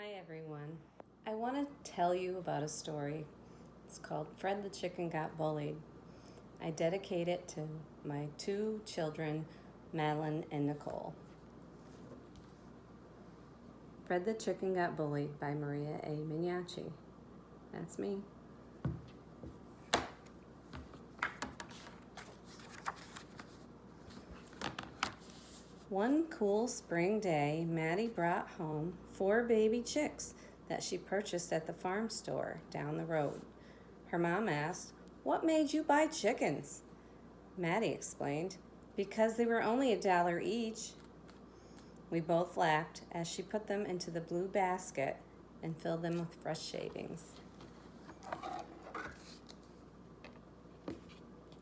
Hi everyone. I want to tell you about a story. It's called Fred the Chicken Got Bullied. I dedicate it to my two children, Madeline and Nicole. Fred the Chicken Got Bullied by Maria A. Mignacci. That's me. One cool spring day, Maddie brought home 4 baby chicks that she purchased at the farm store down the road. Her mom asked, "What made you buy chickens?" Maddie explained, "Because they were only $1 each." We both laughed as she put them into the blue basket and filled them with fresh shavings.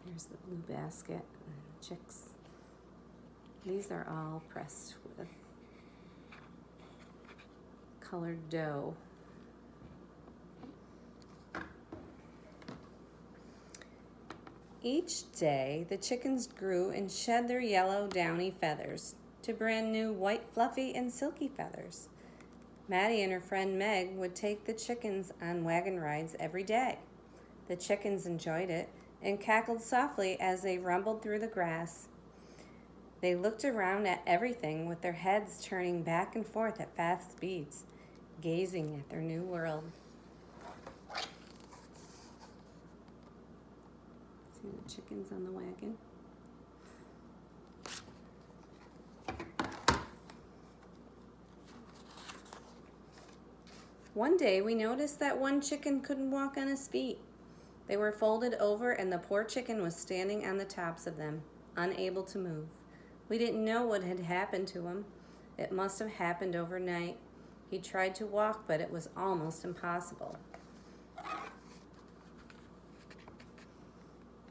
Here's the blue basket and the chicks. These are all pressed with colored dough. Each day, the chickens grew and shed their yellow downy feathers to brand new white fluffy and silky feathers. Maddie and her friend Meg would take the chickens on wagon rides every day. The chickens enjoyed it and cackled softly as they rumbled through the grass. They looked around at everything with their heads turning back and forth at fast speeds, gazing at their new world. See the chickens on the wagon? One day we noticed that one chicken couldn't walk on his feet. They were folded over and the poor chicken was standing on the tops of them, unable to move. We didn't know what had happened to him. It must have happened overnight. He tried to walk, but it was almost impossible.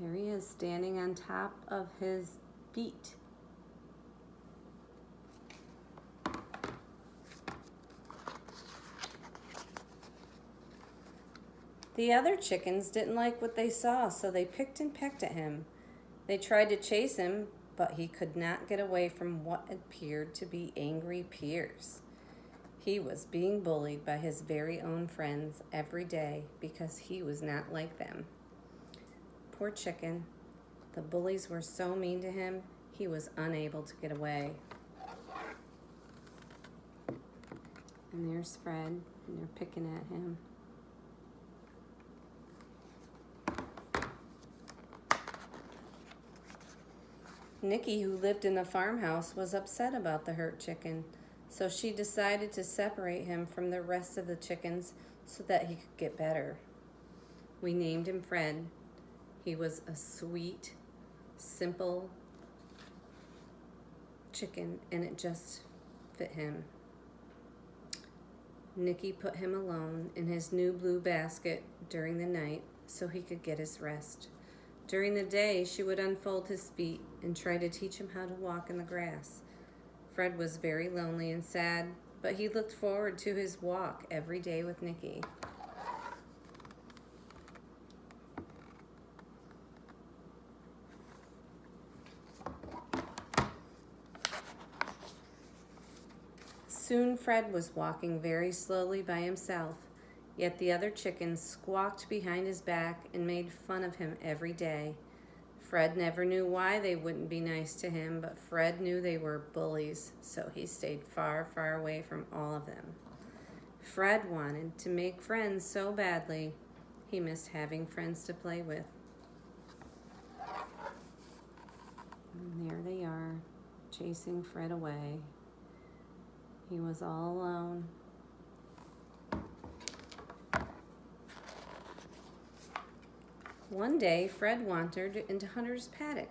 There he is, standing on top of his feet. The other chickens didn't like what they saw, so they picked and pecked at him. They tried to chase him, but he could not get away from what appeared to be angry peers. He was being bullied by his very own friends every day because he was not like them. Poor chicken. The bullies were so mean to him, he was unable to get away. And there's Fred, and they're picking at him. Nikki, who lived in the farmhouse, was upset about the hurt chicken, so she decided to separate him from the rest of the chickens so that he could get better. We named him Fred. He was a sweet, simple chicken, and it just fit him. Nikki put him alone in his new blue basket during the night so he could get his rest. During the day, she would unfold his feet and try to teach him how to walk in the grass. Fred was very lonely and sad, but he looked forward to his walk every day with Nikki. Soon Fred was walking very slowly by himself, yet the other chickens squawked behind his back and made fun of him every day. Fred never knew why they wouldn't be nice to him, but Fred knew they were bullies, so he stayed far, far away from all of them. Fred wanted to make friends so badly. He missed having friends to play with. And there they are, chasing Fred away. He was all alone. One day, Fred wandered into Hunter's paddock.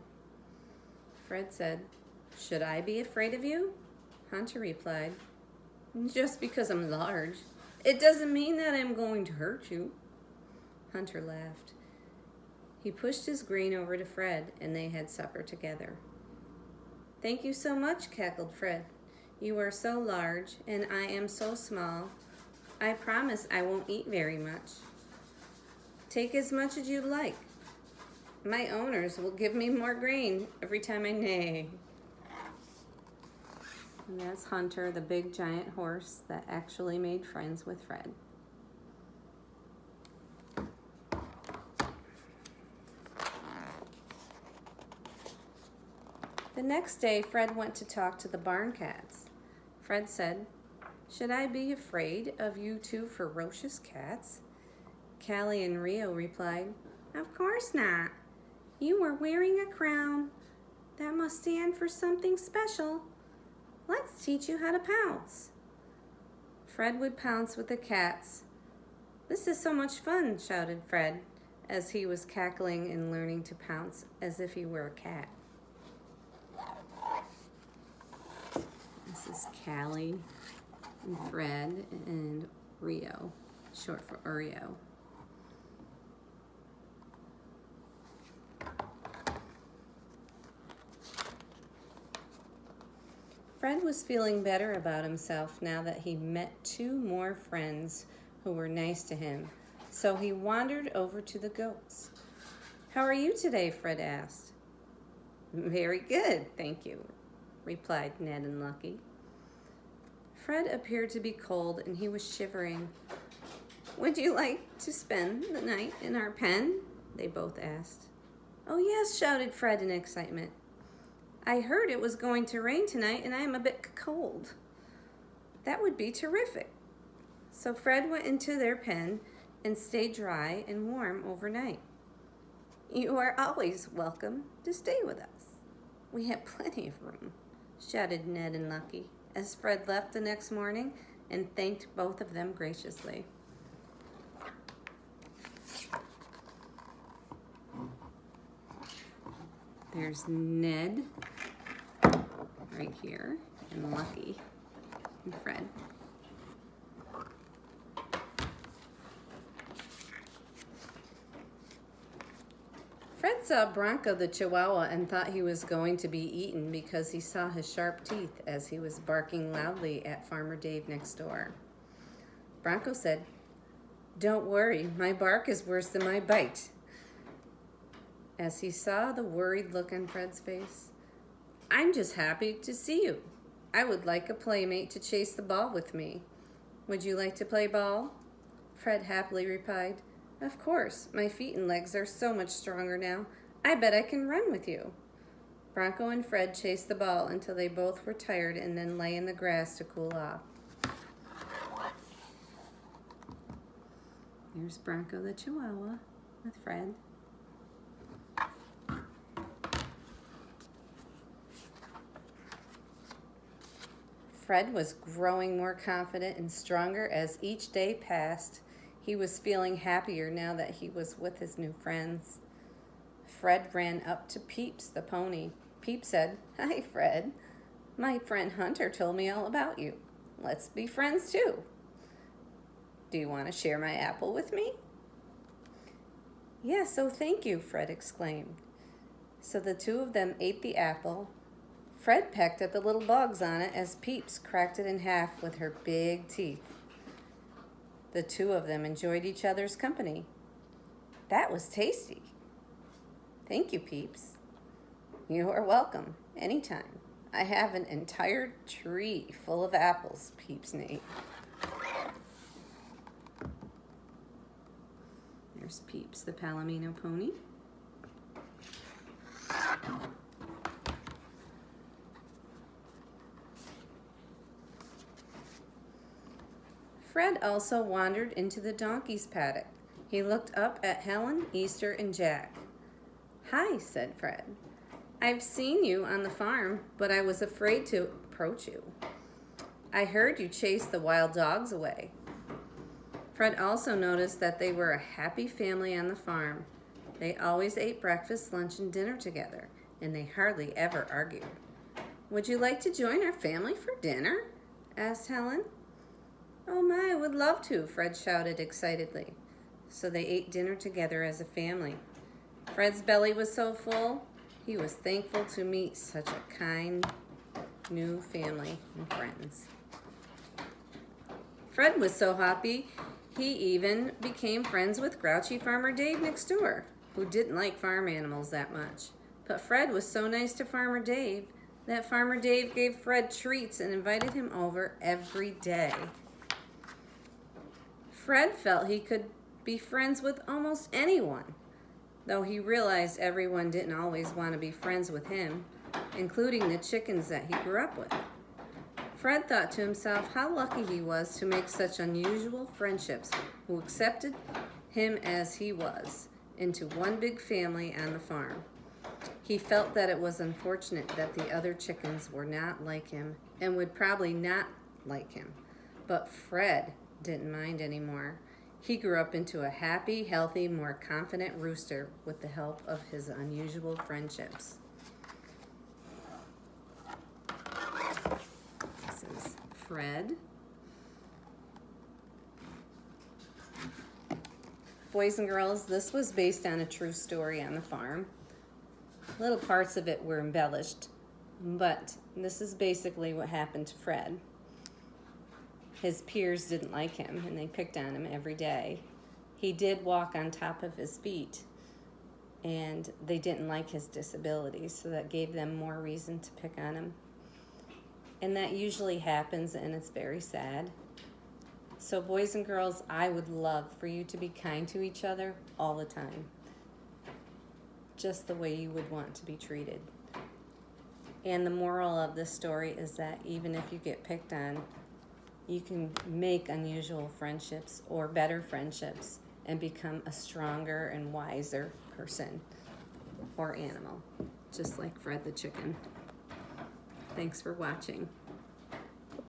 Fred said, "Should I be afraid of you?" Hunter replied, "Just because I'm large. It doesn't mean that I'm going to hurt you." Hunter laughed. He pushed his grain over to Fred, and they had supper together. "Thank you so much," cackled Fred. "You are so large, and I am so small. I promise I won't eat very much. Take as much as you like. My owners will give me more grain every time I neigh." And that's Hunter, the big giant horse that actually made friends with Fred. The next day, Fred went to talk to the barn cats. Fred said, "Should I be afraid of you two ferocious cats?" Callie and Rio replied, "Of course not. You were wearing a crown. That must stand for something special. Let's teach you how to pounce." Fred would pounce with the cats. "This is so much fun," shouted Fred, as he was cackling and learning to pounce as if he were a cat. This is Callie and Fred and Rio, short for Oreo. Fred was feeling better about himself now that he met two more friends who were nice to him, so he wandered over to the goats. "How are you today?" Fred asked. "Very good, thank you," replied Ned and Lucky. Fred appeared to be cold and he was shivering. "Would you like to spend the night in our pen?" they both asked. "Oh yes," shouted Fred in excitement. "I heard it was going to rain tonight and I am a bit cold." "That would be terrific." So Fred went into their pen and stayed dry and warm overnight. "You are always welcome to stay with us. We have plenty of room," shouted Ned and Lucky as Fred left the next morning and thanked both of them graciously. There's Ned right here, and Lucky, and Fred. Fred saw Bronco the Chihuahua and thought he was going to be eaten because he saw his sharp teeth as he was barking loudly at Farmer Dave next door. Bronco said, "Don't worry, my bark is worse than my bite." As he saw the worried look on Fred's face, "I'm just happy to see you. I would like a playmate to chase the ball with me. Would you like to play ball?" Fred happily replied, "Of course, my feet and legs are so much stronger now. I bet I can run with you." Bronco and Fred chased the ball until they both were tired and then lay in the grass to cool off. There's Bronco the Chihuahua with Fred. Fred was growing more confident and stronger as each day passed. He was feeling happier now that he was with his new friends. Fred ran up to Peeps the pony. Peeps said, "Hi, Fred. My friend Hunter told me all about you. Let's be friends too. Do you want to share my apple with me?" "Yes, oh thank you," Fred exclaimed. So the two of them ate the apple. Fred pecked at the little bugs on it as Peeps cracked it in half with her big teeth. The two of them enjoyed each other's company. "That was tasty." "Thank you, Peeps." "You are welcome, anytime. I have an entire tree full of apples," Peeps neighed. There's Peeps, the Palomino pony. Fred also wandered into the donkey's paddock. He looked up at Helen, Easter, and Jack. "Hi," said Fred. "I've seen you on the farm, but I was afraid to approach you. I heard you chase the wild dogs away." Fred also noticed that they were a happy family on the farm. They always ate breakfast, lunch, and dinner together, and they hardly ever argued. "Would you like to join our family for dinner?" asked Helen. "Oh my, I would love to," Fred shouted excitedly. So they ate dinner together as a family. Fred's belly was so full, he was thankful to meet such a kind new family and friends. Fred was so happy, he even became friends with grouchy Farmer Dave next door, who didn't like farm animals that much. But Fred was so nice to Farmer Dave that Farmer Dave gave Fred treats and invited him over every day. Fred felt he could be friends with almost anyone, though he realized everyone didn't always want to be friends with him, including the chickens that he grew up with. Fred thought to himself how lucky he was to make such unusual friendships who accepted him as he was into one big family on the farm. He felt that it was unfortunate that the other chickens were not like him and would probably not like him. But Fred didn't mind anymore. He grew up into a happy, healthy, more confident rooster with the help of his unusual friendships. This is Fred. Boys and girls, this was based on a true story on the farm. Little parts of it were embellished, but this is basically what happened to Fred. His peers didn't like him, and they picked on him every day. He did walk on top of his feet, and they didn't like his disability, so that gave them more reason to pick on him. And that usually happens, and it's very sad. So boys and girls, I would love for you to be kind to each other all the time, just the way you would want to be treated. And the moral of this story is that even if you get picked on, you can make unusual friendships or better friendships and become a stronger and wiser person or animal, just like Fred the chicken. Thanks for watching.